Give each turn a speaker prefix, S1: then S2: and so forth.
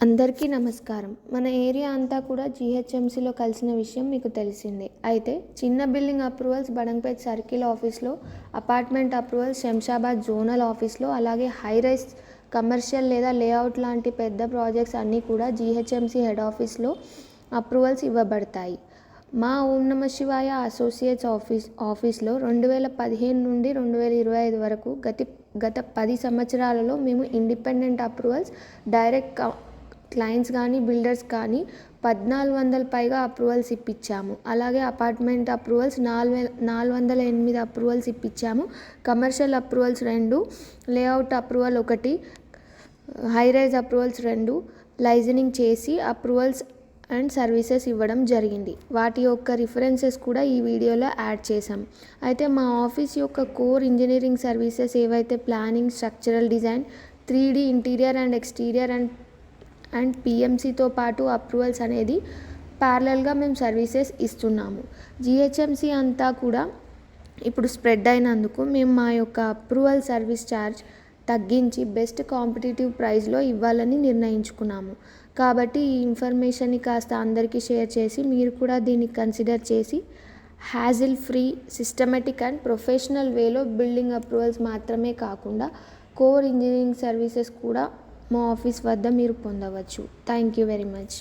S1: అందరికీ నమస్కారం. మన ఏరియా అంతా కూడా జీహెచ్ఎంసీలో కలిసిన విషయం మీకు తెలిసిందే. అయితే చిన్న బిల్డింగ్ అప్రూవల్స్ బడంగపేట్ సర్కిల్ ఆఫీస్లో, అపార్ట్మెంట్ అప్రూవల్స్ శంషాబాద్ జోనల్ ఆఫీస్లో, అలాగే హై రైజ్ కమర్షియల్ లేదా లేఅవుట్ లాంటి పెద్ద ప్రాజెక్ట్స్ అన్నీ కూడా జీహెచ్ఎంసీ హెడ్ ఆఫీస్లో అప్రూవల్స్ ఇవ్వబడతాయి. మా ఓం నమ శివాయ అసోసియేట్స్ ఆఫీస్లో 2015 నుండి 2025 వరకు గత 10 సంవత్సరాలలో మేము ఇండిపెండెంట్ అప్రూవల్స్, డైరెక్ట్ క్లయింట్స్ కానీ బిల్డర్స్ కానీ 1400 పైగా అప్రూవల్స్ ఇప్పించాము. అలాగే అపార్ట్మెంట్ అప్రూవల్స్ 408 అప్రూవల్స్ ఇప్పించాము. Commercial approvals 2, layout approval 1, high rise approvals 2 liaisoning చేసి అప్రూవల్స్ అండ్ సర్వీసెస్ ఇవ్వడం జరిగింది. వాటి యొక్క రిఫరెన్సెస్ కూడా ఈ వీడియోలో యాడ్ చేసాం. అయితే మా ఆఫీస్ యొక్క కోర్ ఇంజనీరింగ్ సర్వీసెస్ ఏవైతే planning, structural design, 3D interior and exterior and పిఎంసితో పాటు అప్రూవల్స్ అనేది ప్యారలల్గా మేము సర్వీసెస్ ఇస్తున్నాము. జిహెచ్ఎంసి అంతా కూడా ఇప్పుడు స్ప్రెడ్ అయినందుకు మేము మా యొక్క అప్రూవల్ సర్వీస్ ఛార్జ్ తగ్గించి బెస్ట్ కాంపిటేటివ్ ప్రైస్లో ఇవ్వాలని నిర్ణయించుకున్నాము. కాబట్టి ఈ ఇన్ఫర్మేషన్ని కాస్త అందరికీ షేర్ చేసి మీరు కూడా దీన్ని కన్సిడర్ చేసి hassle free, systematic and professional వేలో బిల్డింగ్ అప్రూవల్స్ మాత్రమే కాకుండా కోర్ ఇంజనీరింగ్ సర్వీసెస్ కూడా మా ఆఫీస్ వద్ద మీరు పొందవచ్చు. Thank you very much.